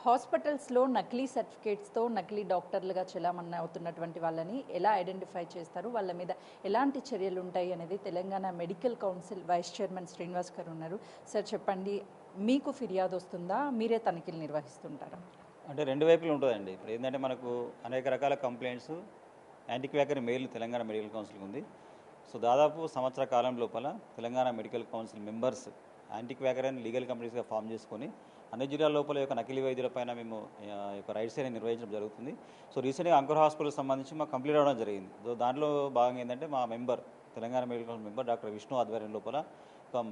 హాస్పిటల్స్లో నకిలీ సర్టిఫికేట్స్తో నకిలీ డాక్టర్లుగా చెలామణి అవుతున్నటువంటి వాళ్ళని ఎలా ఐడెంటిఫై చేస్తారు, వాళ్ళ మీద ఎలాంటి చర్యలు ఉంటాయి అనేది Telangana medical council vice chairman Srinivas గారు ఉన్నారు. సార్ చెప్పండి, మీకు ఫిర్యాదు వస్తుందా, మీరే తనిఖీలు నిర్వహిస్తుంటారా? అంటే రెండు వైపులు ఉంటుందండి. ఇప్పుడు ఏంటంటే మనకు అనేక రకాల కంప్లైంట్స్ యాంటీక్వాకరీ మెయిల్ తెలంగాణ మెడికల్ కౌన్సిల్కి ఉంది. సో దాదాపు సంవత్సర కాలం లోపల తెలంగాణ మెడికల్ కౌన్సిల్ మెంబర్స్ యాంటీక్వాకరీ అని లీగల్ కంపెనీస్గా ఫామ్ చేసుకొని అన్ని జిల్లాల లోపల యొక్క నకిలీ వైద్యులపైన మేము యొక్క రైట్స్ అనేది నిర్వహించడం జరుగుతుంది. సో రీసెంట్గా అంకుర్ హాస్పిటల్ సంబంధించి మాకు కంప్లీట్ అవ్వడం జరిగింది. సో దాంట్లో భాగంగా ఏంటంటే మా member Telangana medical council member doctor Vishnu ఆధ్వర్యం లోపల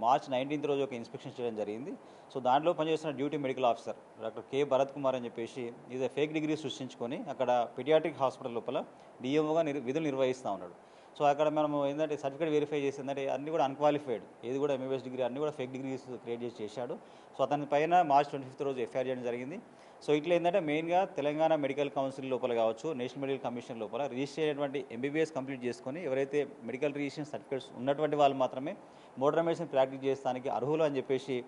మార్చ్ 19th రోజు ఒక ఇన్స్పెక్షన్ చేయడం జరిగింది. సో దాంట్లో పనిచేస్తున్న duty medical officer doctor K Bharat Kumar అని చెప్పేసి ఇది ఫేక్ డిగ్రీ సృష్టించుకొని అక్కడ పిడియాట్రిక్ హాస్పిటల్ లోపల డిఎంఓగా విధులు నిర్వహిస్తూ ఉన్నాడు. సో అక్కడ మనం ఏంటంటే సర్టిఫికేట్ వెరిఫై చేసిందంటే అన్ని కూడా అన్క్వాలిఫైడ్, ఏది కూడా ఎంబీబీఎస్ డిగ్రీ అన్ని కూడా ఫేక్ డిగ్రీస్ క్రియేట్ చేసి చేశాడు. సో అతని పైన మార్చ్ 25th రోజు ఎఫ్ఐఆర్ చేయడం జరిగింది. సో ఇట్లా ఏంటంటే మెయిన్గా తెలంగాణ మెడికల్ కౌన్సిల్ లోపల కావచ్చు, నేషనల్ మెడికల్ కమిషన్ లోపల రిజిస్టర్ అయినటువంటి ఎంబీబీఎస్ కంప్లీట్ చేసుకొని ఎవరైతే మెడికల్ రిజిస్ట్రేషన్ సర్టిఫికేట్స్ ఉన్నటువంటి వాళ్ళు మాత్రమే మోడర్న్ మెడిసిన్ ప్రాక్టీస్ చేస్తానికి అర్హులు అని చెప్పేసి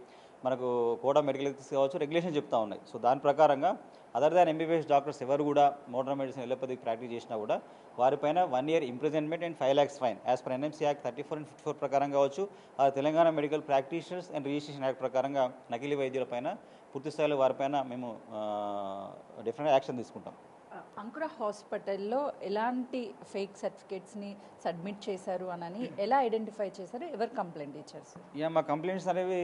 మనకు కోడ్ ఆఫ్ మెడికల్ ఎథిక్స్ కావచ్చు రెగ్యులేషన్ చెప్తా ఉన్నాయి. సో దాని ప్రకారంగా అదర్ దాన్ ఎంబీబీఎస్ డాక్టర్స్ ఎవరు కూడా మోడర్న్ మెడిసిన్ ఎల్లపతికి ప్రాక్టీస్ చేసినా కూడా వారిపైన 1 year imprisonment and 5 lakhs fine as per NMC act 34 and 54 ప్రకారం కావచ్చు, ఆ Telangana medical practitioners and registration act ప్రకారంగా నకిలీ వైద్యులపైన పూర్తి స్థాయిలో వారిపైన మేము డిఫరెంట్ యాక్షన్ తీసుకుంటాం. అంకుర హాస్పిటల్లో ఎలాంటి ఫేక్ సర్టిఫికేట్స్ని సబ్మిట్ చేశారు అని ఎలా ఐడెంటిఫై చేశారు, ఎవరు కంప్లైంట్ ఇచ్చారు సార్? మా కంప్లైంట్స్ అనేవి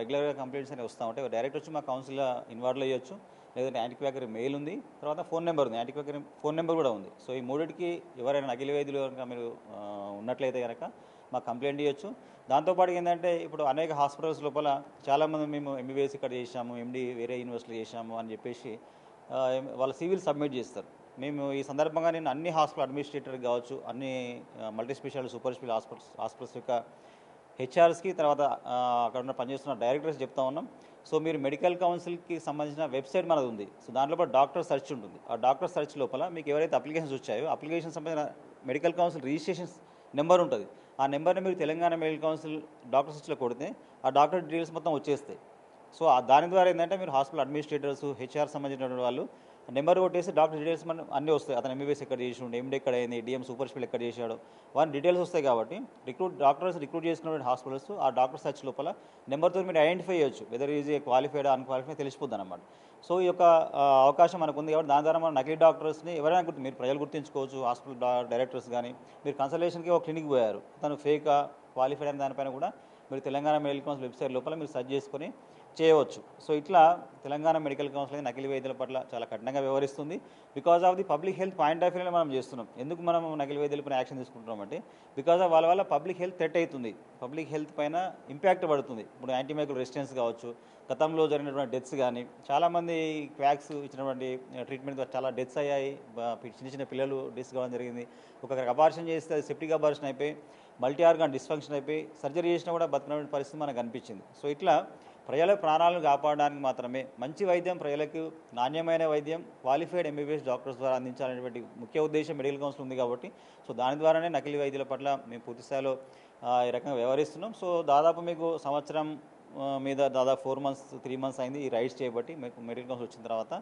రెగ్యులర్గా కంప్లైంట్స్ అనేవి వస్తూ ఉంటాయి. డైరెక్ట్ వచ్చి మా కౌన్సిల్లో ఇన్వాల్వ్ అయ్యొచ్చు, లేదంటే యాంటీక్వాకరీ మెయిల్ ఉంది, తర్వాత ఫోన్ నెంబర్ ఉంది, యాంటీక్వాకరీ ఫోన్ నెంబర్ కూడా ఉంది. సో ఈ మూడింటికి ఎవరైనా నకిలీ వైద్యులు కనుక మీరు ఉన్నట్లయితే కనుక మాకు కంప్లైంట్ ఇవ్వచ్చు. దాంతోపాటు ఏంటంటే ఇప్పుడు అనేక హాస్పిటల్స్ లోపల చాలామంది మేము ఎంబీబీఎస్ ఇక్కడ చేసాము, ఎండి వేరే యూనివర్సిటీలో చేసాము అని చెప్పేసి వాళ్ళ సివిల్ సబ్మిట్ చేస్తారు. మేము ఈ సందర్భంగా నేను అన్ని హాస్పిటల్ అడ్మినిస్ట్రేటర్ కావచ్చు, అన్ని multi speciality super speciality hospitals యొక్క హెచ్ఆర్స్కి, తర్వాత అక్కడ ఉన్న పనిచేస్తున్న డైరెక్టర్స్ చెప్తా ఉన్నాం. సో మీరు మెడికల్ కౌన్సిల్కి సంబంధించిన వెబ్సైట్ మనది ఉంది. సో దాంట్లో డాక్టర్ సెర్చ్ ఉంటుంది. ఆ డాక్టర్ సెర్చ్ లోపల మీకు ఎవరైతే అప్లికేషన్స్ వచ్చాయో అప్లికేషన్ సంబంధించిన మెడికల్ కౌన్సిల్ రిజిస్ట్రేషన్ నెంబర్ ఉంటుంది. ఆ నెంబర్ని మీరు తెలంగాణ మెడికల్ కౌన్సిల్ డాక్టర్ సెర్చ్లో కొడితే ఆ డాక్టర్ డీటెయిల్స్ మొత్తం వచ్చేస్తాయి. సో దాని ద్వారా ఏంటంటే మీరు హాస్పిటల్ అడ్మినిస్ట్రేటర్స్, హెచ్ఆర్ సంబంధించిన వాళ్ళు నెంబర్ కొట్టేసి డాక్టర్ డీటెయిల్స్ మనం అన్నీ వస్తాయి. అతను ఎంబీబీఎస్ ఎక్కడ చేసి ఉండే, ఎండి ఎక్కడ అయింది, డిఎం సూపర్ స్పెషల్ ఎక్కడ చేశాడు, వారి డీటెయిల్స్ వస్తాయి. కాబట్టి డాక్టర్స్ రిక్రూట్ చేసుకున్న హాస్పిటల్స్ ఆ డాక్టర్ సర్చ్ లోపల నెంబర్తో మీరు ఐడెంటిఫై చేయొచ్చు, whether is a qualified unqualified తెలిసిపోద్ది అన్నమాట. సో ఈ యొక్క అవకాశం మనకు ఉంది. కాబట్టి దాని ద్వారా మనం నకిలీ డాక్టర్స్ని ఎవరైనా మీరు ప్రజలు గుర్తించుకోవచ్చు. హాస్పిటల్ డైరెక్టర్స్ కానీ మీరు కన్సల్టేషన్కి ఒక క్లినిక్ పోయారు, అతను ఫేకా క్వాలిఫైడ్ అనే దానిపైన కూడా మీరు తెలంగాణ మెడికల్ కౌన్సిల్ వెబ్సైట్ లోపల మీరు సెర్చ్ చేసుకొని చేయవచ్చు. సో ఇట్లా తెలంగాణ మెడికల్ కౌన్సిల్ నకిలీ వైద్యుల పట్ల చాలా కఠినంగా వ్యవహరిస్తుంది. Because of the public health point of వ్యూలో మనం చేస్తున్నాం. ఎందుకు మనం నకిలీ వైద్యులపైన యాక్షన్ తీసుకుంటున్నాం అంటే బికాజ్ ఆఫ్ వాళ్ళ వల్ల పబ్లిక్ హెల్త్ థ్రెట్ అవుతుంది, పబ్లిక్ హెల్త్ పైన ఇంపాక్ట్ పడుతుంది. ఇప్పుడు యాంటీమైక్రోల్ రెసిస్టెన్స్ కావచ్చు, గతంలో జరిగినటువంటి డెత్స్ కానీ, చాలామంది క్వాక్స్ ఇచ్చినటువంటి ట్రీట్మెంట్ చాలా డెత్స్ అయ్యాయి. చిన్న చిన్న పిల్లలు డెత్స్ కావడం జరిగింది. ఒకరికి అబార్షన్ చేస్తే అది సెప్టిక్ అబార్షన్ అయిపోయి మల్టీ ఆర్గాన్ డిస్ఫంక్షన్ అయిపోయి సర్జరీ చేసినా కూడా బతికిన పరిస్థితి మనకు కనిపించింది. సో ఇట్లా ప్రజల ప్రాణాలను కాపాడడానికి మాత్రమే మంచి వైద్యం, ప్రజలకు నాణ్యమైన వైద్యం క్వాలిఫైడ్ ఎంబీబీఎస్ డాక్టర్స్ ద్వారా అందించాలనేటువంటి ముఖ్య ఉద్దేశం మెడికల్ కౌన్సిల్ ఉంది. కాబట్టి సో దాని ద్వారానే నకిలీ వైద్యుల పట్ల మేము పూర్తి స్థాయిలో ఈ రకంగా వ్యవహరిస్తున్నాం. సో దాదాపు మీకు సంవత్సరం మీద దాదాపు 4 months 3 months అయింది ఈ రైడ్స్ చేయబట్టి మెడికల్ కౌన్సిల్ వచ్చిన తర్వాత.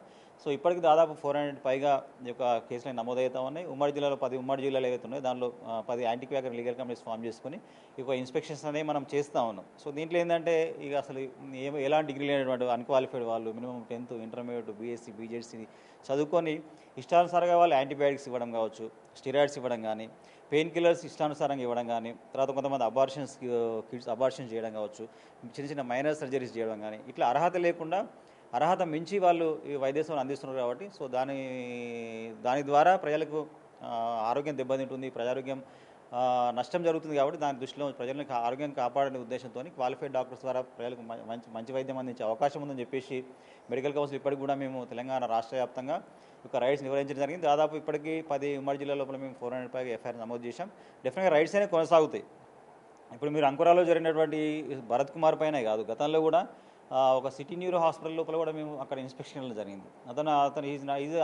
సో ఇప్పటికి దాదాపు 400 పైగా ఈ యొక్క కేసులు నమోదవుతా ఉన్నాయి. ఉమ్మడి జిల్లాలో 10 ఉమ్మడి జిల్లాలు ఏవైతే ఉన్నాయో దానిలో 10 యాంటీక్వాకరీ లీగల్ కంపెనీస్ ఫామ్ చేసుకుని ఇక ఇన్స్పెక్షన్స్ అనేవి మనం చేస్తూ ఉన్నాం. సో దీంట్లో ఏంటంటే ఇక అసలు ఎలాంటి డిగ్రీ లేనటువంటి అన్క్వాలిఫైడ్ వాళ్ళు minimum 10th intermediate BSc BZC చదువుకొని ఇష్టానుసారంగా వాళ్ళు యాంటీబయాటిక్స్ ఇవ్వడం కావచ్చు, స్టిరాయిడ్స్ ఇవ్వడం కానీ, పెయిన్ కిల్లర్స్ ఇష్టానుసారంగా ఇవ్వడం కానీ, తర్వాత కొంతమంది కిడ్స్ అబార్షన్స్ చేయడం కావచ్చు, చిన్న చిన్న మైనర్ సర్జరీస్ చేయడం కానీ, ఇట్లా అర్హత లేకుండా అర్హత మించి వాళ్ళు ఈ వైద్య సేవలు అందిస్తున్నారు. కాబట్టి సో దాని ద్వారా ప్రజలకు ఆరోగ్యం దెబ్బతింటుంది, ప్రజారోగ్యం నష్టం జరుగుతుంది. కాబట్టి దాని దృష్టిలో ప్రజలను ఆరోగ్యం కాపాడే ఉద్దేశంతో క్వాలిఫైడ్ డాక్టర్స్ ద్వారా ప్రజలకు మంచి వైద్యం అందించే అవకాశం ఉందని చెప్పేసి మెడికల్ కౌన్సిల్ ఇప్పటికి కూడా మేము తెలంగాణ రాష్ట్ర వ్యాప్తంగా ఒక రైడ్స్ నిర్వహించడం జరిగింది. దాదాపు ఇప్పటికీ 10 ఉమ్మడి జిల్లా లోపల మేము 400 పైగా ఎఫ్ఐఆర్ నమోదు చేశాం. డెఫినెట్గా రైడ్స్ అనేవి కొనసాగుతాయి. ఇప్పుడు మీరు అంకురాలో జరిగినటువంటి భరత్ కుమార్ పైన కాదు, గతంలో కూడా ఒక సిటీ న్యూరో హాస్పిటల్ లోపల కూడా మేము అక్కడ ఇన్స్పెక్షన్ జరిగింది.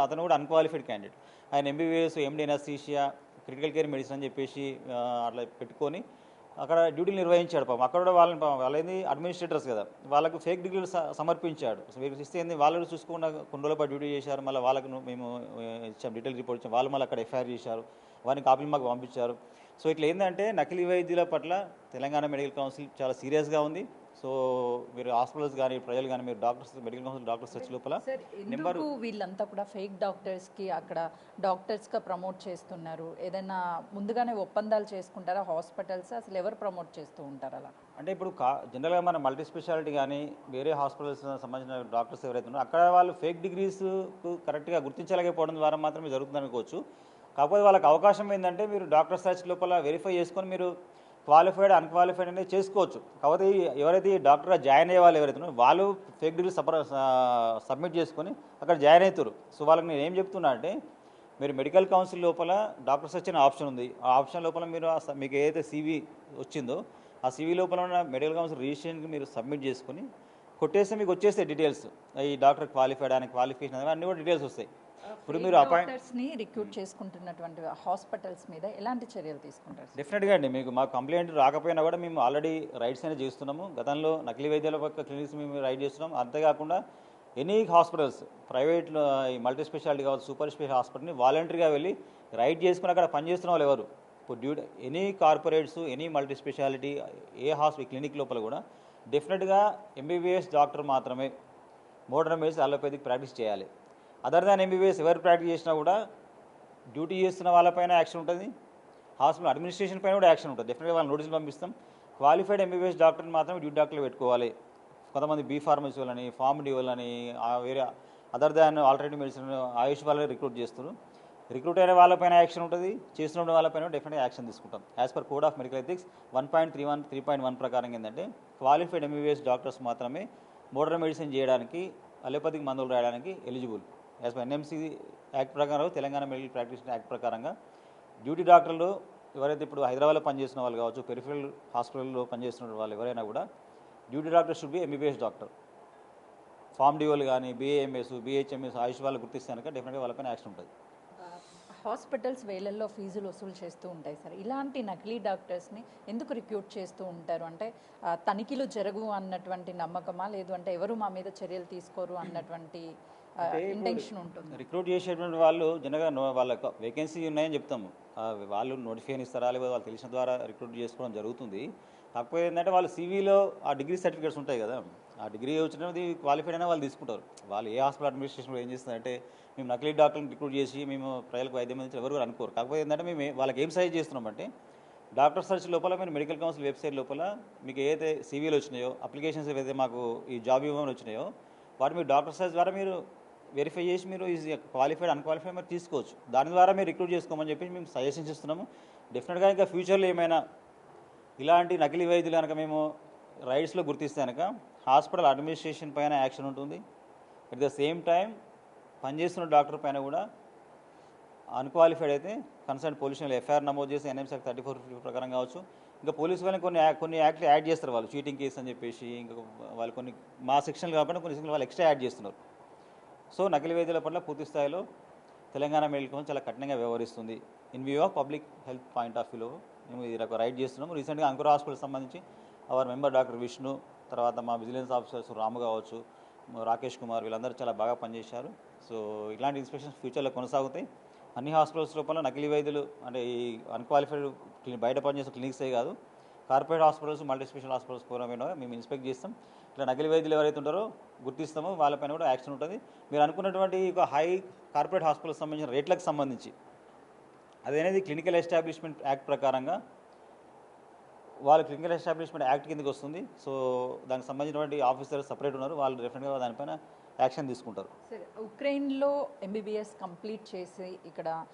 అతను కూడా అన్క్వాలిఫైడ్ క్యాండిడేట్. ఆయన ఎంబీబీఎస్, ఎండి అనస్థీషియా, క్రిటికల్ కేర్ మెడిసిన్ అని చెప్పేసి అట్లా పెట్టుకొని అక్కడ డ్యూటీలు నిర్వహించాడు పాపం. అక్కడ కూడా వాళ్ళేంది అడ్మినిస్ట్రేటర్స్ కదా, వాళ్ళకు ఫేక్ డిగ్రీలు సమర్పించాడు. సో వీరికి ఇస్తే ఏంది, వాళ్ళు చూసుకుండా కొన్ని రోజుల పాటు డ్యూటీ చేశారు. మళ్ళీ వాళ్ళకు మేము ఇచ్చాం, డీటెయిల్ రిపోర్ట్ ఇచ్చాం. వాళ్ళు మళ్ళీ అక్కడ ఎఫ్ఐఆర్ చేశారు, వారిని కాపీలు మాకు పంపించారు. సో ఇట్లా ఏంటంటే నకిలీ వైద్యుల పట్ల తెలంగాణ మెడికల్ కౌన్సిల్ చాలా సీరియస్గా ఉంది. సో మీరు హాస్పిటల్స్ కానీ ప్రజలు కానీ మీరు డాక్టర్స్, మెడికల్ కౌన్సిల్ డాక్టర్స్ వచ్చి లోపల సార్ ఎందుకు వీళ్ళంతా కూడా ఫేక్ డాక్టర్స్కి అక్కడ డాక్టర్స్గా ప్రమోట్ చేస్తున్నారు? ఏదైనా ముందుగానే ఒప్పందాలు చేసుకుంటారా హాస్పిటల్స్? అసలు ఎవరు ప్రమోట్ చేస్తూ ఉంటారు అలా? అంటే ఇప్పుడు జనరల్గా మన మల్టీ స్పెషాలిటీ కానీ వేరే హాస్పిటల్స్ సంబంధించిన డాక్టర్స్ ఎవరైతే ఉన్నారో అక్కడ వాళ్ళు ఫేక్ డిగ్రీస్ కరెక్ట్గా గుర్తించలేకపోవడం ద్వారా మాత్రమే జరుగుతుంది అనుకోవచ్చు. కాకపోతే వాళ్ళకి అవకాశం ఏంటంటే మీరు డాక్టర్ సర్చ్ లోపల వెరిఫై చేసుకొని మీరు క్వాలిఫైడ్ అన్క్వాలిఫైడ్ అనేది చేసుకోవచ్చు. కాకపోతే ఎవరైతే ఈ డాక్టర్గా జాయిన్ అయ్యే వాళ్ళు ఎవరైతే ఉన్నారో వాళ్ళు ఫేక్ డిగ్రీ సబ్మిట్ చేసుకొని అక్కడ జాయిన్ అవుతారు. సో వాళ్ళకి నేను ఏం చెప్తున్నా అంటే మీరు మెడికల్ కౌన్సిల్ లోపల డాక్టర్ సర్చ్ అనే ఆప్షన్ ఉంది. ఆ ఆప్షన్ లోపల మీరు మీకు ఏదైతే సీవీ వచ్చిందో ఆ సీవీ లోపల ఉన్న మెడికల్ కౌన్సిల్ రిజిస్ట్రేషన్కి మీరు సబ్మిట్ చేసుకొని కొట్టేస్తే మీకు వచ్చేస్తాయి డీటెయిల్స్. ఈ డాక్టర్ క్వాలిఫైడ్ అని క్వాలిఫికేషన్ అన్నీ కూడా డీటెయిల్స్ వస్తాయి. ఇప్పుడు మీరు డాక్టర్స్ని రిక్రూట్ చేసుకుంటున్నటువంటి హాస్పిటల్స్ మీద ఎలాంటి చర్యలు తీసుకుంటారు? డెఫినెట్గా అండి, మీకు మా కంప్లైంట్ రాకపోయినా కూడా మేము ఆల్రెడీ రైడ్స్ అనేది చేస్తున్నాము. గతంలో నకిలీ వైద్యాల పక్క క్లినిక్స్ మేము రైడ్ చేస్తున్నాం. అంతేకాకుండా ఎనీ హాస్పిటల్స్ ప్రైవేట్లో ఈ మల్టీ స్పెషాలిటీ కావచ్చు, సూపర్ స్పెషాలిటీ హాస్పిటల్ని వాలంటరీగా వెళ్ళి రైడ్ చేసుకుని అక్కడ పనిచేస్తున్న వాళ్ళు ఎవరు ఇప్పుడు any corporates, any multi speciality clinic లోపల కూడా డెఫినెట్గా ఎంబీబీఎస్ డాక్టర్ మాత్రమే మోడర్న్ మెడిసిన్ అలోపతిక్ ప్రాక్టీస్ చేయాలి. అదర్ దాన్ ఎంబీబీఎస్ ఎవరు ప్రాక్టీస్ చేసినా కూడా డ్యూటీ చేస్తున్న వాళ్ళపైన యాక్షన్ ఉంటుంది, హాస్పిటల్ అడ్మినిస్ట్రేషన్ పైన కూడా యాక్షన్ ఉంటుంది. డెఫినెట్గా వాళ్ళని నోటీసులు పంపిస్తాం. క్వాలిఫైడ్ ఎంబీబీఎస్ డాక్టర్ని మాత్రమే డ్యూటీ డాక్టర్లు పెట్టుకోవాలి. కొంతమంది బీ ఫార్మసీ వాళ్ళని, ఫార్మ్ డి వాళ్ళని, వేరే అదర్ దాన్ ఆల్టర్నేటివ్ మెడిసిన్ ఆయుష్ వాళ్ళని రిక్రూట్ చేస్తారు. రిక్రూట్ అయిన వాళ్ళపైన యాక్షన్ ఉంటుంది, చేస్తున్న వాళ్ళపైన డెఫినెట్గా యాక్షన్ తీసుకుంటాం. As per code of medical ethics 1.3.1 ప్రకారం ఏంటంటే క్వాలిఫైడ్ ఎంబీబీఎస్ డాక్టర్స్ మాత్రమే మోడర్న్ మెడిసిన్ చేయడానికి, అలోపతిక్ మందులు రాయడానికి eligible. As per NMC act ప్రకారం, తెలంగాణ మెడికల్ ప్రాక్టీస్ యాక్ట్ ప్రకారంగా డ్యూటీ డాక్టర్లు ఎవరైతే ఇప్పుడు హైదరాబాద్లో పనిచేస్తున్న వాళ్ళు కావచ్చు, పెరిఫరల్ హాస్పిటల్లో పనిచేస్తున్న వాళ్ళు ఎవరైనా కూడా duty doctor should be MBBS doctor. Pharm డిఓలు కానీ, బీఏఎంఎస్, బీహెచ్ఎంఎస్ ఆయుష్ వాళ్ళు గుర్తిస్తే కనుక డెఫినెట్గా వాళ్ళపైన యాక్షన్ ఉంటుంది. హాస్పిటల్స్ వేలల్లో ఫీజులు వసూలు చేస్తూ ఉంటాయి సార్. ఇలాంటి నకిలీ డాక్టర్స్ని ఎందుకు రిక్రూట్ చేస్తూ ఉంటారు? అంటే తనిఖీలు జరగు అన్నటువంటి నమ్మకమా, లేదు అంటే ఎవరు మా మీద చర్యలు తీసుకోరు అన్నటువంటి ఇంటెన్షన్ ఉంటుంది? రిక్రూట్ చేసేటువంటి వాళ్ళు జనరల్గా వాళ్ళ వేకెన్సీ ఉన్నాయని చెప్తాము. వాళ్ళు నోటిఫికేషన్ ఇస్తారా, లేకపోతే వాళ్ళు తెలిసిన ద్వారా రిక్రూట్ చేసుకోవడం జరుగుతుంది. కాకపోతే ఏంటంటే వాళ్ళు సీవీలో ఆ డిగ్రీ సర్టిఫికేట్స్ ఉంటాయి కదా, ఆ డిగ్రీ వచ్చినది క్వాలిఫైడ్ అయినా వాళ్ళు తీసుకుంటారు. వాళ్ళు ఏ హాస్పిటల్ అడ్మినిస్ట్రేషన్ ఏం చేస్తుందంటే మేము నకిలీ డాక్టర్ని రిక్రూట్ చేసి మేము ప్రజలకు వైద్యం అందించి ఎవరు అనుకోరు. కాకపోతే ఏంటంటే మేము వాళ్ళకి ఏం సజెస్ట్ చేస్తున్నామంటే డాక్టర్ సర్చ్ లోపల మీరు మెడికల్ కౌన్సిల్ వెబ్సైట్ లోపల మీకు ఏదైతే సీవీలు వచ్చినాయో, అప్లికేషన్స్ ఏవైతే మాకు ఈ జాబ్ ఇవ్వమని వచ్చినాయో వాటి మీరు డాక్టర్ సర్చ్ ద్వారా మీరు వెరిఫై చేసి మీరు ఈజ్ క్వాలిఫైడ్ అన్క్వాలిఫైడ్ మీరు తీసుకోవచ్చు. దాని ద్వారా మీరు రిక్రూట్ చేసుకోమని చెప్పి మేము సజెషన్స్ ఇస్తున్నాము. డెఫినెట్గా ఇంకా ఫ్యూచర్లో ఏమైనా ఇలాంటి నకిలీ వైద్యులు కనుక మేము రైడ్స్లో గుర్తిస్తే కనుక హాస్పిటల్ అడ్మినిస్ట్రేషన్ పైన యాక్షన్ ఉంటుంది. అట్ ద సేమ్ టైం పనిచేస్తున్న డాక్టర్ పైన కూడా అన్క్వాలిఫైడ్ అయితే కన్సర్న్ పోలీసులు ఎఫ్ఐఆర్ నమోదు చేసి ఎన్ఎంసీ 3450 ప్రకారం కావచ్చు. ఇంకా పోలీసు వాళ్ళని కొన్ని యాక్ట్లు యాడ్ చేస్తారు. వాళ్ళు చీటింగ్ కేసు అని చెప్పేసి ఇంకా వాళ్ళు కొన్ని మా సెక్షన్లు కాకుండా కొన్ని సెక్షన్లు వాళ్ళు ఎక్స్ట్రా యాడ్ చేస్తున్నారు. సో నకిలీ వైద్యుల పట్ల పూర్తి స్థాయిలో తెలంగాణ మెడికల్ కౌన్సిల్ చాలా కఠినంగా వ్యవహరిస్తుంది. In view of public health point of వ్యూలో మేము ఇది ఒక రైడ్ చేస్తున్నాము. రీసెంట్గా అంకుర హాస్పిటల్ సంబంధించి అవర్ మెంబర్ డాక్టర్ విష్ణు, తర్వాత మా విజిలెన్స్ ఆఫీసర్స్ రాము కావచ్చు, రాకేష్ కుమార్, వీళ్ళందరూ చాలా బాగా పనిచేశారు. సో ఇలాంటి ఇన్స్పెక్షన్స్ ఫ్యూచర్లో కొనసాగుతాయి. అన్ని హాస్పిటల్స్ లోపల నకిలీ వైద్యులు అంటే ఈ అన్క్వాలిఫైడ్ బయట పనిచేసే క్లినిక్సే కాదు, corporate hospitals, multi special hospitals కూడా మేము ఇన్స్పెక్ట్ చేస్తాం. ఇట్లా నకిలీ వైద్యులు ఎవరైతే ఉంటారో గుర్తిస్తామో వాళ్ళపైన కూడా యాక్షన్ ఉంటుంది. మీరు అనుకున్నటువంటి ఒక హై కార్పొరేట్ హాస్పిటల్కి సంబంధించిన రేట్లకు సంబంధించి అదేనేది క్లినికల్ ఎస్టాబ్లిష్మెంట్ యాక్ట్ ప్రకారంగా వాళ్ళు క్లినికల్ ఎస్టాబ్లిష్మెంట్ యాక్ట్ కిందకి వస్తుంది. సో దానికి సంబంధించినటువంటి ఆఫీసర్స్ సపరేట్ ఉన్నారు, వాళ్ళు డెఫినెట్గా దానిపైన యాక్షన్ తీసుకుంటారు. సరే, ఉక్రెయిన్లో ఎంబీబీఎస్ కంప్లీట్ చేసి ఇక్కడ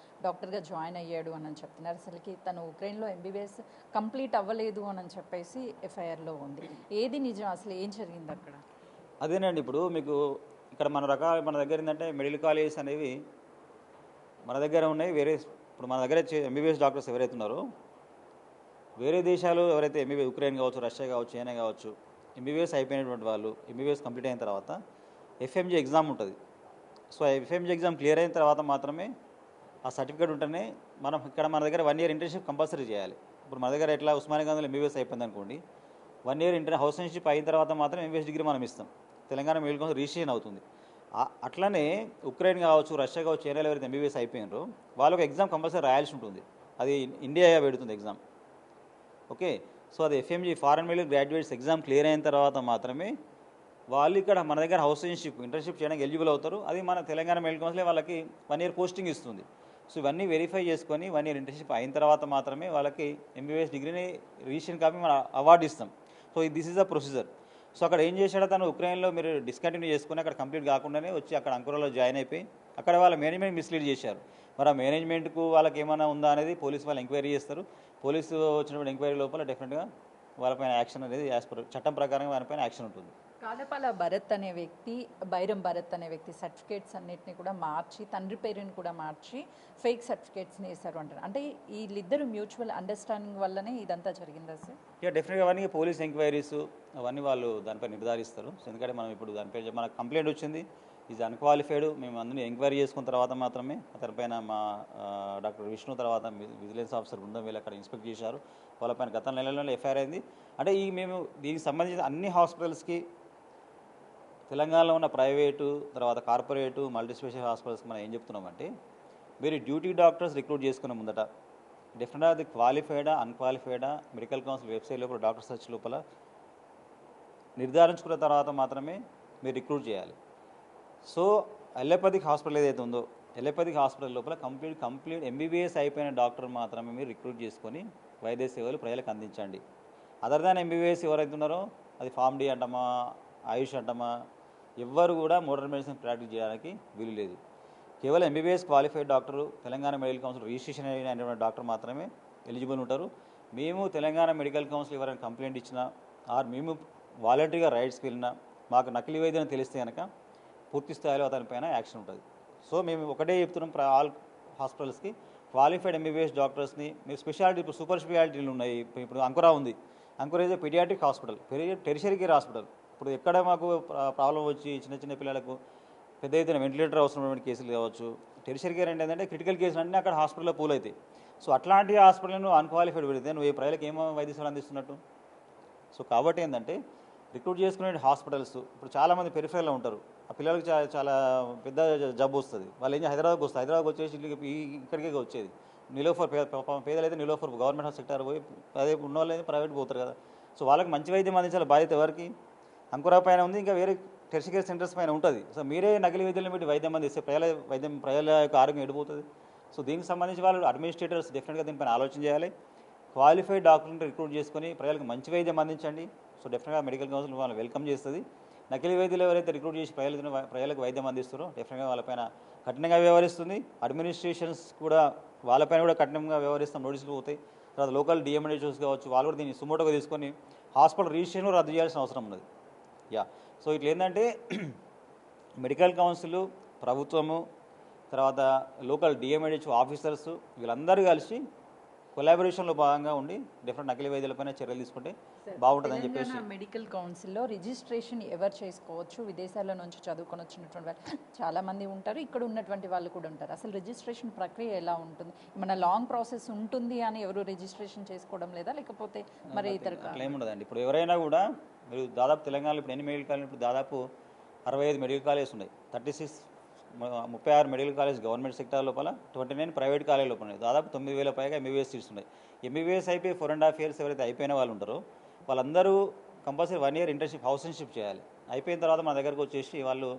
డాక్టర్గా జాయిన్ అయ్యాడు అని చెప్తున్నారు. అసలుకి తను ఉక్రెయిన్లో ఎంబీబీఎస్ కంప్లీట్ అవ్వలేదు అని చెప్పేసి ఎఫ్ఐఆర్లో ఉంది. ఏది నిజం? అసలు ఏం జరిగింది అక్కడ? అదేనండి, ఇప్పుడు మీకు ఇక్కడ మన దగ్గర ఏంటంటే మెడికల్ కాలేజెస్ అనేవి మన దగ్గర ఉన్నాయి. ఇప్పుడు మన దగ్గర ఎంబీబీఎస్ డాక్టర్స్ ఎవరైతే ఉన్నారో వేరే దేశాలు ఎవరైతే ఎంబీబీఎస్ ఉక్రెయిన్ కావచ్చు, రష్యా కావచ్చు, చైనా కావచ్చు, ఎంబీబీఎస్ అయిపోయినటువంటి వాళ్ళు ఎంబీబీఎస్ కంప్లీట్ అయిన తర్వాత ఎఫ్ఎంజీ ఎగ్జామ్ ఉంటుంది. సో ఎఫ్ఎంజీ ఎగ్జామ్ క్లియర్ అయిన తర్వాత మాత్రమే ఆ సర్టిఫికేట్ ఉంటేనే మన దగ్గర 1 year ఇంటర్న్షిప్ కంపల్సరీ చేయాలి. ఇప్పుడు మన దగ్గర ఎట్లా ఉస్మానియా గాంధీలో ఎంబీబీఎస్ అయిపోయింది అనుకోండి, 1 year ఇంటర్ హౌస్షిప్ అయిన తర్వాత మాత్రం ఎంబీబీఎస్ డిగ్రీ మనం ఇస్తాం. తెలంగాణ మెడికల్ కౌన్సిల్ రిజిస్ట్రేషన్ అవుతుంది. అట్లనే ఉక్రెయిన్ కావచ్చు, రష్యా కావచ్చు, చైనాలో ఎవరైతే ఎంబీబీఎస్ అయిపోయినారో వాళ్ళకి ఎగ్జామ్ కంపల్సరీ రాయాల్సి ఉంటుంది. అది ఇండియా పెడుతుంది ఎగ్జామ్. ఓకే, సో అది FMG foreign medical graduates exam clear అయిన తర్వాత మాత్రమే వాళ్ళు ఇక్కడ మన దగ్గర హౌస్షిప్ ఇంటర్న్షిప్ చేయడానికి ఎలిజిబుల్ అవుతారు. అది మన తెలంగాణ మెడికల్ కౌన్సిల్ వాళ్ళకి 1 year పోస్టింగ్ ఇస్తుంది. సో ఇవన్నీ వెరిఫై చేసుకొని 1 year ఇంటర్న్షిప్ అయిన తర్వాత మాత్రమే వాళ్ళకి ఎంబీబీఎస్ డిగ్రీని రిజిస్ట్రేషన్ కాపీ మనం అవార్డు ఇస్తాం. So this is the procedure. So అక్కడ ఏం చేశాడో తను ఉక్రెయిన్లో మీరు డిస్కంటిన్యూ చేసుకుని అక్కడ కంప్లీట్ కాకుండానే వచ్చి అక్కడ అంకురాలో జాయిన్ అయిపోయి అక్కడ వాళ్ళ మేనేజ్మెంట్ మిస్లీడ్ చేశారు. మరి ఆ మేనేజ్మెంట్కు వాళ్ళకి ఏమైనా ఉందా అనేది పోలీసు వాళ్ళు ఎంక్వైరీ చేస్తారు. పోలీసు వచ్చినప్పుడు ఎంక్వైరీ లోపల డెఫినెట్గా వాళ్ళపైన యాక్షన్ అనేది యాజ్ పర్ చట్టం ప్రకారం వాళ్ళపైన యాక్షన్ ఉంటుంది. కాదపాల భరత్ అనే వ్యక్తి, బైరం భరత్ అనే వ్యక్తి సర్టిఫికేట్స్ అన్నిటిని కూడా మార్చి, తండ్రి పేరుని కూడా మార్చి ఫేక్ సర్టిఫికేట్స్ని వేశారు అంటారు. అంటే వీళ్ళిద్దరు మ్యూచువల్ అండర్స్టాండింగ్ వల్లనే ఇదంతా జరిగిందా సార్? ఇక డెఫినెట్గా అవన్నీ పోలీస్ ఎంక్వైరీస్ అవన్నీ వాళ్ళు దానిపై నిర్ధారిస్తారు. సో ఎందుకంటే మనం ఇప్పుడు దానిపై మనకు కంప్లైంట్ వచ్చింది, ఈజ్ అన్క్వాలిఫైడ్. మేము అందరినీ ఎంక్వైరీ చేసుకున్న తర్వాత మాత్రమే అతనిపైన మా డాక్టర్ విష్ణు తర్వాత విజిలెన్స్ ఆఫీసర్ బృందం వీళ్ళు అక్కడ ఇన్స్పెక్ట్ చేశారు. వాళ్ళపైన గత నెలలో ఎఫ్ఐఆర్ అయింది. అంటే మేము దీనికి సంబంధించిన అన్ని హాస్పిటల్స్కి తెలంగాణలో ఉన్న ప్రైవేటు తర్వాత కార్పొరేటు మల్టీ స్పెషల్ హాస్పిటల్స్కి మనం ఏం చెప్తున్నామంటే, మీరు డ్యూటీ డాక్టర్స్ రిక్రూట్ చేసుకునే ముందట డెఫినెట్గా అది క్వాలిఫైడా అన్క్వాలిఫైడా మెడికల్ కౌన్సిల్ వెబ్సైట్ లోపల డాక్టర్ సెర్చ్ లోపల నిర్ధారించుకున్న తర్వాత మాత్రమే మీరు రిక్రూట్ చేయాలి. సో ఎల్లోపతిక్ హాస్పిటల్ ఏదైతే ఉందో ఎల్లోపతిక్ హాస్పిటల్ లోపల కంప్లీట్ ఎంబీబీఎస్ అయిపోయిన డాక్టర్ మాత్రమే మీరు రిక్రూట్ చేసుకొని వైద్య సేవలు ప్రజలకు అందించండి. అదర్ దాన్ ఎంబీబీఎస్ ఎవరైతే ఉన్నారో అది ఫార్మ్ డి అంటామా, ఆయుష్ అంటామా, ఎవ్వరు కూడా మోడర్న్ మెడిసిన్ ప్రాక్టీస్ చేయడానికి వీలు లేదు. కేవలం MBBS qualified doctor Telangana medical council registration అయినటువంటి డాక్టర్ మాత్రమే ఎలిజిబుల్ ఉంటారు. మేము తెలంగాణ మెడికల్ కౌన్సిల్ ఎవరైనా కంప్లైంట్ ఇచ్చినా ఆర్ మేము వాలంటరీగా రైట్స్కి వెళ్ళినా మాకు నకిలీ వైద్యం తెలిస్తే కనుక పూర్తి స్థాయిలో అతనిపైన యాక్షన్ ఉంటుంది. సో మేము ఒకటే చెప్తున్నాం ఆల్ హాస్పిటల్స్కి, క్వాలిఫైడ్ ఎంబీబీఎస్ డాక్టర్స్ని మీరు స్పెషాలిటీ ఇప్పుడు సూపర్ స్పెషాలిటీలు ఉన్నాయి. ఇప్పుడు అంకురా ఉంది, Ankura is pediatric hospital, tertiary care hospital. ఇప్పుడు ఎక్కడ మాకు ప్రాబ్లం వచ్చి చిన్న పిల్లలకు పెద్ద ఎత్తున వెంటిలేటర్ అవసరమైన కేసులు కావచ్చు, టెరిషరీ కేర్ అంటే ఏంటంటే క్రిటికల్ కేసులు అన్నీ అక్కడ హాస్పిటల్లో పూల్ అవుతాయి. సో అట్లాంటి హాస్పిటల్ను అన్క్వాలిఫైడ్ పెడితే నువ్వు ఈ ప్రజలకు ఏమో వైద్య సేవలు అందిస్తున్నట్టు. సో కాబట్టి ఏంటంటే రిక్రూట్ చేసుకునే హాస్పిటల్స్ ఇప్పుడు చాలామంది పెరిఫెరల్లో ఉంటారు. ఆ పిల్లలకు చాలా పెద్ద జబ్బు వస్తుంది, వాళ్ళు ఏం హైదరాబాద్కి వస్తారు, హైదరాబాద్కి వచ్చేసి ఇక్కడికే వచ్చేది. నిలోఫర్ పేదలైతే నిలోఫర్ గవర్నమెంట్ సెక్టర్ పోయి అదే ఉన్న వాళ్ళు ప్రైవేట్ పోతారు కదా. సో వాళ్ళకి మంచి వైద్యం అందించాలి బాధ్యత ఎవరికి? అంకురా పైన ఉంది, ఇంకా వేరే టెరిషరీ కేర్ సెంటర్స్ పైన ఉంటుంది. సో మీరే నకిలీ వైద్యులను పెట్టి వైద్యం అందిస్తే ప్రజల యొక్క ఆరోగ్యం ఎడిపోతుంది. సో దీనికి సంబంధించి వాళ్ళు అడ్మినిస్ట్రేటర్స్ డెఫినెట్గా దీనిపైన ఆలోచన చేయాలి. క్వాలిఫైడ్ డాక్టర్ని రిక్రూట్ చేసుకొని ప్రజలకు మంచి వైద్యం అందించండి. సో డెఫినెట్గా మెడికల్ కౌన్సిల్ వాళ్ళు వెల్కమ్ చేస్తుంది. నకిలీ వైద్యులు ఎవరైతే రిక్రూట్ చేసి ప్రజలకు వైద్యం అందిస్తారో డెఫినెట్గా వాళ్ళపైన కఠినంగా వ్యవహరిస్తుంది. అడ్మినిస్ట్రేషన్స్ కూడా వాళ్ళపైన కూడా కఠినంగా వ్యవహరిస్తాం, నోటీసులు పోతాయి. తర్వాత లోకల్ డిఎండిహెచ్ఓస్ కావచ్చు వాళ్ళు కూడా దీన్ని సుమోటోగా తీసుకొని హాస్పిటల్ రిజిస్ట్రేషన్ రద్దు చేయాల్సిన అవసరం ఉన్నది. సో ఇట్లా ఏంటంటే మెడికల్ కౌన్సిల్, ప్రభుత్వము, తర్వాత లోకల్ డిఎండిహెచ్ఓ ఆఫీసర్స్ వీళ్ళందరూ కలిసి కొలాబరేషన్లో భాగంగా ఉండి డెఫినెట్ నకిలీ వైద్యులపైన చర్యలు తీసుకుంటే బాగుంటుందని చెప్పేసి. మెడికల్ కౌన్సిల్లో రిజిస్ట్రేషన్ ఎవరు చేసుకోవచ్చు? విదేశాల నుంచి చదువుకొని వచ్చినటువంటి వాళ్ళు చాలామంది ఉంటారు, ఇక్కడ ఉన్నటువంటి వాళ్ళు కూడా ఉంటారు. అసలు రిజిస్ట్రేషన్ ప్రక్రియ ఎలా ఉంటుంది? మన లాంగ్ ప్రాసెస్ ఉంటుంది అని ఎవరు రిజిస్ట్రేషన్ చేసుకోవడం లేదా, లేకపోతే మరి ఇతర క్లెయిమ్ ఉండదండి. ఇప్పుడు ఎవరైనా కూడా మీరు దాదాపు తెలంగాణలో ఇప్పుడు ఎన్ని మెడికల్ కాలేజ్, ఇప్పుడు దాదాపు 65 మెడికల్ కాలేజెస్ ఉన్నాయి. 36 మెడికల్ కాలేజ్ గవర్నమెంట్ సెక్టార్ లోపల, 29 ప్రైవేట్ కాలేజ్ లోపల ఉన్నాయి. దాదాపు 9,000 పైగా ఎంబీబీఎస్ సీట్స్ ఉన్నాయి. ఎంబీబీఎస్ అయిపోయి 4.5 years ఎవరైతే అయిపోయిన వాళ్ళు ఉంటారో వాళ్ళందరూ కంపల్సరీ 1 year ఇంటర్న్షిప్ హౌస్షిప్ చేయాలి. అయిపోయిన తర్వాత మన దగ్గరకు వచ్చేసి వాళ్ళు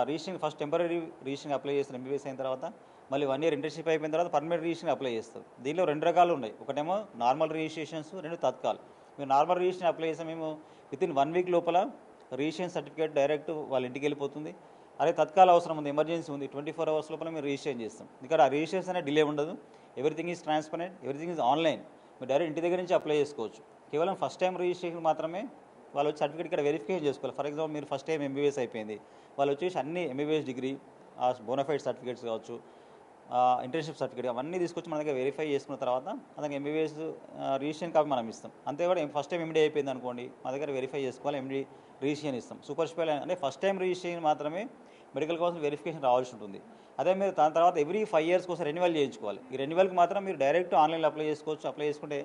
registering first temporary registering apply చేస్తారు. ఎంబీబీఎస్ అయిన తర్వాత మళ్ళీ 1 year ఇంటర్న్షిప్ అయిపోయిన తర్వాత పర్మనెంట్ రిజిస్ట్రింగ్ అప్లై చేస్తారు. దీనిలో 2 రకాలు ఉన్నాయి. ఒకటేమో నార్మల్ రిజిస్ట్రేషన్స్, 2 తత్కాల్. మీరు నార్మల్ రిజిస్ట్రేషన్ అప్లై చేస్తే మేము వితిన్ 1 week లోపల రిజిస్ట్రేషన్ సర్టిఫికేట్ డైరెక్ట్ వాళ్ళ ఇంటికి వెళ్ళిపోతుంది. అదే తత్కాల అవసరం ఉంది, ఎమర్జెన్సీ ఉంది, 24 hours లోపల మీరు రిజిస్ట్రేషన్ చేస్తాం. ఇక్కడ ఆ రిజిస్ట్రేషన్ అనేది డిలే ఉండదు. Everything is transparent, everything is online. మీరు డైరెక్ట్ ఇంటి దగ్గర నుంచి అప్లై చేసుకోవచ్చు. కేవలం ఫస్ట్ టైం రిజిస్ట్రేషన్ మాత్రమే వాళ్ళు వచ్చి సర్టిఫికేట్ ఇక్కడ వెరిఫికేషన్ చేసుకోవాలి. ఫర్ ఎగ్జాంపుల్ మీరు ఫస్ట్ టైం ఎంబీబీఎస్ అయిపోయింది, వాళ్ళు వచ్చేసి అన్ని ఎంబీబీఎస్ డిగ్రీ, బోనఫైడ్ సర్టిఫికేట్స్ కావచ్చు, ఇంటర్న్షిప్ సర్టిఫికేట్ అవన్నీ తీసుకొచ్చి మన దగ్గర వెరిఫై చేసుకున్న తర్వాత మనకి ఎంబీబీఎస్ రిజిస్ట్రేషన్ కాపీ మనం ఇస్తాం. అంతే కూడా ఫస్ట్ టైం ఎండీ అయిపోయింది అనుకోండి, మా దగ్గర వెరిఫై చేసుకోవాలి, ఎండీ రిజిస్ట్రేషన్ ఇస్తాం. సూపర్ స్పెషల్ అంటే ఫస్ట్ టైం రిజిస్ట్రేషన్ మాత్రమే మెడికల్ కౌన్సిల్ వెరిఫికేషన్ రావాల్సి ఉంటుంది. అదే మీరు దాని తర్వాత ఎవ్రీ 5 years కోసం రెన్యువల్ చేయించుకోవాలి. ఈ రెన్యువల్కి మాత్రం మీరు డైరెక్ట్ ఆన్లైన్లో అప్లై చేసుకోవచ్చు. అప్లై చేసుకుంటే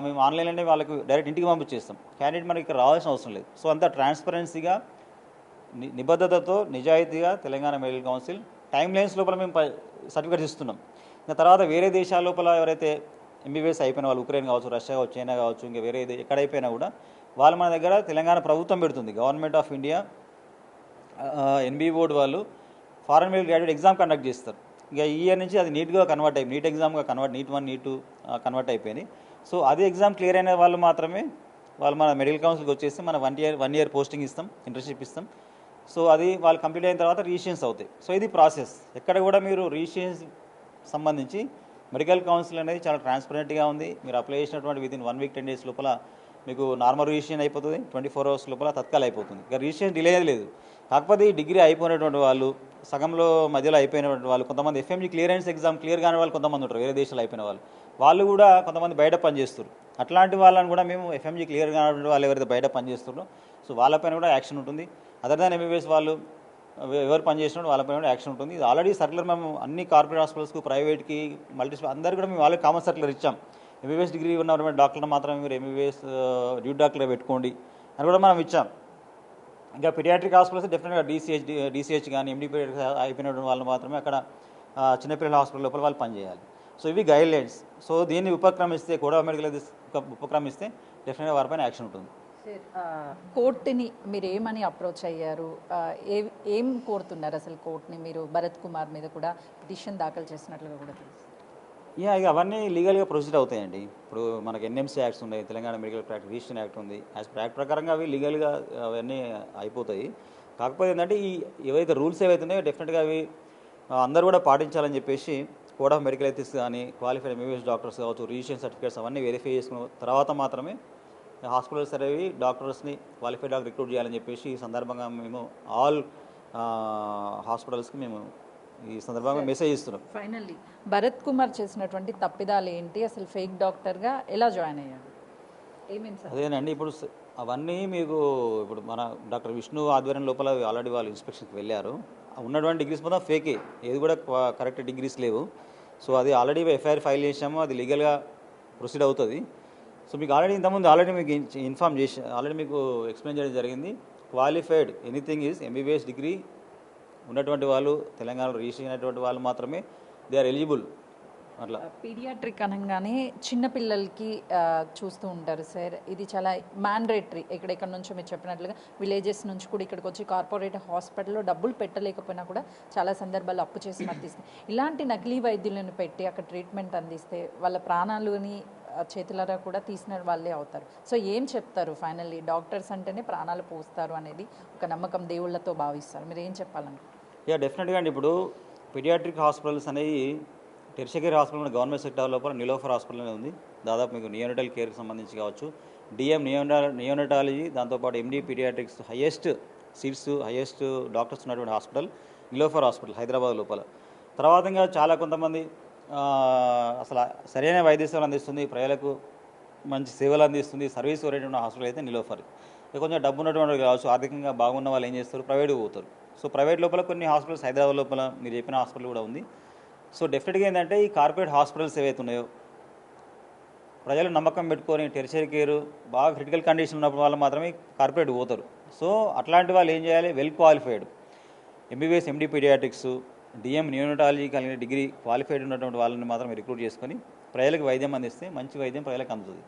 మేము ఆన్లైన్లోనే వాళ్ళకి డైరెక్ట్ ఇంటికి పంపించేస్తాం. క్యాండిడేట్ మనకి ఇక్కడ రావాల్సిన అవసరం లేదు. సో అంతా ట్రాన్స్పరెన్సీగా నిబద్ధతతో నిజాయితీగా Telangana medical council time lines లోపల మేము సర్టిఫికేట్స్ ఇస్తున్నాం. ఇంకా తర్వాత వేరే దేశాల లోపల ఎవరైతే ఎంబీబీఎస్ అయిపోయిన వాళ్ళు, ఉక్రెయిన్ కావచ్చు, రష్యా కావచ్చు, చైనా కావచ్చు, ఇంకా వేరే ఎక్కడ అయిపోయినా కూడా వాళ్ళు మన దగ్గర తెలంగాణ ప్రభుత్వం పెడుతుంది. Government of India NB board వాళ్ళు foreign medical graduate exam conduct చేస్తారు. ఇక ఈ ఇయర్ నుంచి అది నీట్గా కన్వర్ట్ అయ్యి నీట్ ఎగ్జామ్గా నీట్ 1 నీట్ 2 కన్వర్ట్ అయిపోయింది. సో అది ఎగ్జామ్ క్లియర్ అయిన వాళ్ళు మాత్రమే వాళ్ళు మన మెడికల్ కౌన్సిల్కి వచ్చేసి మన 1 year పోస్టింగ్ ఇస్తాం, ఇంటర్న్షిప్ ఇస్తాం. సో అది వాళ్ళు కంప్లీట్ అయిన తర్వాత రిజిస్ట్రేషన్స్ అవుతాయి. సో ఇది ప్రాసెస్. ఎక్కడ కూడా మీరు రిజిస్ట్రేషన్ సంబంధించి మెడికల్ కౌన్సిల్ అనేది చాలా ట్రాన్స్పరెంట్గా ఉంది. మీరు అప్లై చేసినటువంటి వితిన్ 1 week 10 days లోపల మీకు నార్మల్ రిజిస్ట్రేషన్ అయిపోతుంది. 24 hours లోపల తత్కాలు అయిపోతుంది. ఇక రిజిస్ట్రేషన్ డిలే లేదు. కాకపోతే ఈ డిగ్రీ అయిపోయినటువంటి వాళ్ళు, సగంలో మధ్యలో అయిపోయినటువంటి వాళ్ళు, కొంతమంది ఎఫ్ఎంజీ క్లియరెన్స్ ఎగ్జామ్ క్లియర్ కాని వాళ్ళు కొంతమంది ఉంటారు, వేరే దేశాలు అయిపోయిన వాళ్ళు కూడా కొంతమంది బయట పనిచేస్తారు. అట్లాంటి వాళ్ళని కూడా మేము ఎఫ్ఎంజీ క్లియర్ కాని వాళ్ళు ఎవరైతే బయట పనిచేస్తున్నారో సో వాళ్ళపైన కూడా యాక్షన్ ఉంటుంది. అదర్ దాన్ ఎంబీబీఎస్ వాళ్ళు ఎవరు పనిచేసినట్టు వాళ్ళపైన కూడా యాక్షన్ ఉంటుంది. ఇది ఆల్రెడీ సర్కులర్ మేము అన్ని కార్పొరేట్ హాస్పిటల్స్కు, ప్రైవేట్కి, అందరికీ కూడా మేము ఆల్రెడీ కామన్ సర్కులర్ ఇచ్చాం. ఎంబీబీఎస్ డిగ్రీ ఉన్నటువంటి డాక్టర్లు మాత్రమే మీరు ఎంబీబీఎస్ డ్యూటీ డాక్టర్గా పెట్టుకోండి అని కూడా మనం ఇచ్చాం. ఇంకా పీడియాట్రిక్ హాస్పిటల్స్ డెఫినెట్గా డీసీహెచ్ కానీ ఎండీ పీడియాట్రిక్ అయిపోయినటువంటి వాళ్ళు మాత్రమే అక్కడ చిన్నపిల్లల హాస్పిటల్ లోపల వాళ్ళు పనిచేయాలి. సో ఇవి గైడ్ లైన్స్. సో దీన్ని ఉపక్రమిస్తే కూడా మెడికల్ ఉపక్రమిస్తే డెఫినెట్గా వారిపైన యాక్షన్ ఉంటుంది. కోర్టుని మీరు ఏమని అప్రోచ్ అయ్యారు, ఏం కోరుతున్నారు అసలు కోర్టుని? మీరు భరత్ కుమార్ మీద కూడా పిటిషన్ దాఖలు చేసినట్లుగా కూడా తెలుసు. ఇక అవన్నీ లీగల్గా ప్రొసీడ్ అవుతాయండి. ఇప్పుడు మనకి ఎన్ఎంసీ యాక్ట్స్ ఉన్నాయి, Telangana medical practice registration act ఉంది. యాజ్ యాక్ట్ ప్రకారంగా అవి లీగల్గా అవన్నీ అయిపోతాయి. కాకపోతే ఏంటంటే ఈ ఏవైతే రూల్స్ ఏవైతే ఉన్నాయో డెఫినెట్గా అవి అందరూ కూడా పాటించాలని చెప్పేసి కోడ్ ఆఫ్ మెడికల్ ఎథిక్స్ కానీ, క్వాలిఫైడ్ ఎంబీబీఎస్ డాక్టర్స్ కావచ్చు, రిజిస్ట్రేషన్ సర్టిఫికేట్స్ అవన్నీ వెరిఫై చేసుకున్న తర్వాత మాత్రమే హాస్పిటల్స్ అనేవి డాక్టర్స్ని క్వాలిఫైడ్ డాక్టర్ రిక్రూట్ చేయాలని చెప్పేసి ఈ సందర్భంగా మేము ఆల్ హాస్పిటల్స్కి మేము ఈ సందర్భంగా మెసేజ్ ఇస్తున్నాం. ఫైనల్లీ భరత్ కుమార్ చేసినటువంటి తప్పిదాలు ఏంటి, అసలు ఫేక్ డాక్టర్గా ఎలా జాయిన్ అయ్యాడు, ఏమేమి సార్? అదేనండి, ఇప్పుడు అవన్నీ మీకు ఇప్పుడు మన డాక్టర్ విష్ణు ఆధ్వర్యం లోపల ఆల్రెడీ వాళ్ళు ఇన్స్పెక్షన్కి వెళ్ళారు. ఉన్నటువంటి డిగ్రీస్ మొత్తం ఫేకే, ఏది కూడా కరెక్ట్ డిగ్రీస్ లేవు. సో అది ఆల్రెడీ ఎఫ్ఐఆర్ ఫైల్ చేసాము, అది లీగల్గా ప్రొసీడ్ అవుతుంది. సో మీకు ఆల్రెడీ మీకు ఇన్ఫార్మ్ చేసి ఆల్రెడీ మీకు ఎక్స్ప్లెయిన్ చేయడం జరిగింది. Qualified anything is MBBS degree ఉన్నటువంటి వాళ్ళు, తెలంగాణలో రిజిస్టర్ అయినటువంటి వాళ్ళు మాత్రమే దే ఆర్ ఎలిజిబుల్. అట్లా పీడియాట్రిక్ అనగానే చిన్నపిల్లలకి చూస్తూ ఉంటారు సార్, ఇది చాలా మ్యాండేటరీ. ఎక్కడెక్కడ నుంచో మీరు చెప్పినట్లుగా విలేజెస్ నుంచి కూడా ఇక్కడికి వచ్చి కార్పొరేట్ హాస్పిటల్లో డబ్బులు పెట్టలేకపోయినా కూడా చాలా సందర్భాల్లో అప్పు చేసి మర్తిస్తాయి. ఇలాంటి నకిలీ వైద్యులను పెట్టి అక్కడ ట్రీట్మెంట్ అందిస్తే వాళ్ళ ప్రాణాలని చేతులరా కూడా తీసిన వాళ్ళే అవుతారు. సో ఏం చెప్తారు ఫైనల్లీ? డాక్టర్స్ అంటేనే ప్రాణాలు పోస్తారు అనేది ఒక నమ్మకం, దేవుళ్ళతో భావిస్తారు. మీరు ఏం చెప్పాలనుకుంటున్నారు? డెఫినెట్గా అండి, ఇప్పుడు పీడియాట్రిక్ హాస్పిటల్స్ అనేవి టెర్షియరీ హాస్పిటల్ గవర్నమెంట్ సెక్టర్ లోపల నిలోఫర్ హాస్పిటల్ అనేది ఉంది. దాదాపు మీకు నియోనటల్ కేర్కి సంబంధించి కావచ్చు, డిఎం నియోనటాలజీ, దాంతోపాటు MD pediatrics highest seats, highest doctors ఉన్నటువంటి హాస్పిటల్ నిలోఫర్ హాస్పిటల్ హైదరాబాద్ లోపల. తర్వాత ఇంకా చాలా కొంతమంది అసలు సరైన వైద్య సేవలు అందిస్తుంది, ప్రజలకు మంచి సేవలు అందిస్తుంది, సర్వీస్ ఓరియంటెడ్ హాస్పిటల్ అయితే నిలోఫర్. కొంచెం డబ్బు ఉన్నటువంటి కావచ్చు, ఆర్థికంగా బాగున్న వాళ్ళు ఏం చేస్తారు, ప్రైవేట్కి పోతారు. సో ప్రైవేట్ లోపల కొన్ని హాస్పిటల్స్ హైదరాబాద్ లోపల మీరు చెప్పిన హాస్పిటల్ కూడా ఉంది. సో డెఫినెట్గా ఏంటంటే ఈ కార్పొరేట్ హాస్పిటల్స్ ఏవైతే ఉన్నాయో ప్రజలు నమ్మకం పెట్టుకొని టెర్షియరీ కేర్ బాగా క్రిటికల్ కండిషన్ ఉన్నప్పుడు వాళ్ళు మాత్రమే కార్పొరేట్ పోతారు. సో అట్లాంటి వాళ్ళు ఏం చేయాలి, well qualified MBBS MD pediatrics, DM neonatology కలిగిన డిగ్రీ క్వాలిఫైడ్ ఉన్నటువంటి వాళ్ళని మాత్రం రిక్రూట్ చేసుకొని ప్రజలకు వైద్యం అందిస్తే మంచి వైద్యం ప్రజలకు అందుతుంది.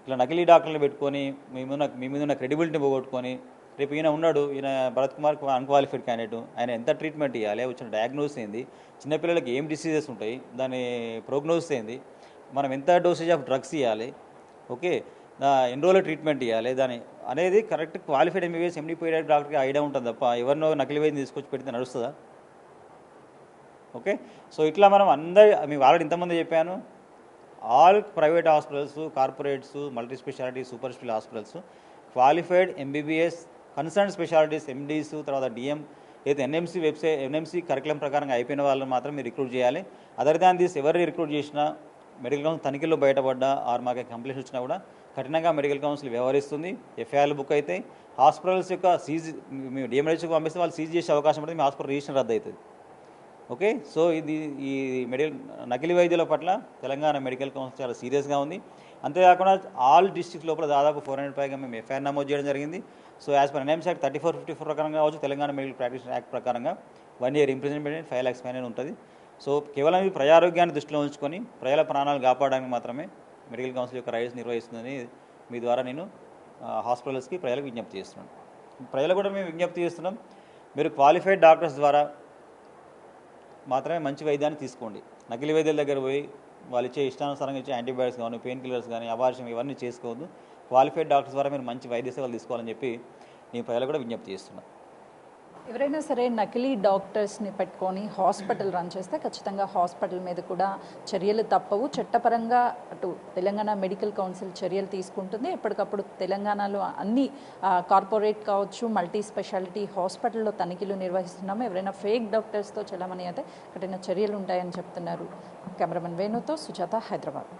ఇలా నకిలీ డాక్టర్లు పెట్టుకొని మీ మీద ఉన్న క్రెడిబిలిటీని పోగొట్టుకొని రేపు ఈయన ఉన్నాడు, ఈయన భరత్ కుమార్ అన్క్వాలిఫైడ్ క్యాండిడేట్, ఆయన ఎంత ట్రీట్మెంట్ ఇవ్వాలి, వచ్చిన డయాగ్నోస్ ఏంది, చిన్నపిల్లలకి ఏం డిసీజెస్ ఉంటాయి, దాని ప్రోగ్నోసిస్ ఏంది, మనం ఎంత డోసేజ్ ఆఫ్ డ్రగ్స్ ఇవ్వాలి, ఓకే ఎన్ని రోజులు ట్రీట్మెంట్ ఇవ్వాలి, దాని అనేది correct qualified MBBS MD pediatric డాక్టర్కి ఐడియా ఉంటుంది తప్ప ఎవరినో నకిలీ వైద్యం తీసుకొచ్చి పెడితే నడుస్తుందా? ఓకే, సో ఇట్లా మనం మీకు ఆల్రెడీ ఇంతమంది చెప్పాను, all private hospitals, corporates, multi speciality, super speciality hospitals qualified MBBS concern specialities MDs, తర్వాత డిఎం అయితే ఎన్ఎంసీ కరికులం ప్రకారంగా అయిపోయిన వాళ్ళని మాత్రం మీరు రిక్రూట్ చేయాలి. అదర్ దాన్ దిస్ ఎవరిని రిక్రూట్ చేసినా మెడికల్ కౌన్సిల్ తనిఖీల్లో బయటపడ్డా ఆర్ మాకు కంప్లైంట్స్ వచ్చినా కూడా కఠినంగా మెడికల్ కౌన్సిల్ వ్యవహరిస్తుంది. ఎఫ్ఐఆర్లు బుక్ అయితే హాస్పిటల్స్ యొక్క సీజ్ మేము డిఎంహెచ్కి పంపిస్తే వాళ్ళు సీజ్ చేసే అవకాశం ఉంటుంది, మీ హాస్పిటల్ రిజిస్టర్ రద్దు అవుతుంది. ఓకే, సో ఈ నకిలీ వైద్యుల పట్ల తెలంగాణ మెడికల్ కౌన్సిల్ చాలా సీరియస్గా ఉంది. అంతేకాకుండా ఆల్ డిస్ట్రిక్ట్స్ లోపల దాదాపు 400 పైగా మేము ఎఫ్ఐఆర్ నమోదు చేయడం జరిగింది. So as per NMC act 3454 ప్రకారంగా కావచ్చు, తెలంగాణ మెడికల్ ప్రాక్టీషనర్ యాక్ట్ ప్రకారంగా 1 year ఇంప్రిజన్మెంట్ 5 lakhs ఫైన్ ఉంటుంది. సో కేవలం ఈ ప్రజారోగ్యాన్ని దృష్టిలో ఉంచుకొని ప్రజల ప్రాణాలు కాపాడడానికి మాత్రమే మెడికల్ కౌన్సిల్ యొక్క రైట్స్ నిర్వహిస్తుందని మీ ద్వారా నేను హాస్పిటల్స్కి ప్రజలకు విజ్ఞప్తి చేస్తున్నాను. ప్రజలు కూడా మేము విజ్ఞప్తి చేస్తున్నాం, మీరు క్వాలిఫైడ్ డాక్టర్స్ ద్వారా మాత్రమే మంచి వైద్యాన్ని తీసుకోండి. నకిలీ వైద్యుల దగ్గర పోయి వాళ్ళు ఇచ్చే ఇష్టానుసారంగా ఇచ్చే యాంటీబయాటిక్స్ కానీ, పెయిన్ కిల్లర్స్ కానీ, అబార్షన్ ఇవన్నీ చేసుకోవద్దు. క్వాలిఫైడ్ డాక్టర్స్ ద్వారా మీరు మంచి వైద్య సేవలు తీసుకోవాలని చెప్పి నేను ప్రజలు కూడా విజ్ఞప్తి చేస్తున్నాను. ఎవరైనా సరే నకిలీ డాక్టర్స్ని పెట్టుకొని హాస్పిటల్ రన్ చేస్తే ఖచ్చితంగా హాస్పిటల్ మీద కూడా చర్యలు తప్పవు. చట్టపరంగా అటు తెలంగాణ మెడికల్ కౌన్సిల్ చర్యలు తీసుకుంటుంది. ఎప్పటికప్పుడు తెలంగాణలో అన్ని కార్పొరేట్ కావచ్చు, మల్టీ స్పెషాలిటీ హాస్పిటల్లో తనిఖీలు నిర్వహిస్తున్నాము. ఎవరైనా ఫేక్ డాక్టర్స్తో చలామణి అయితే కఠిన చర్యలు ఉంటాయని చెప్తున్నారు. కెమెరామెన్ వేణుతో సుజాత, హైదరాబాద్.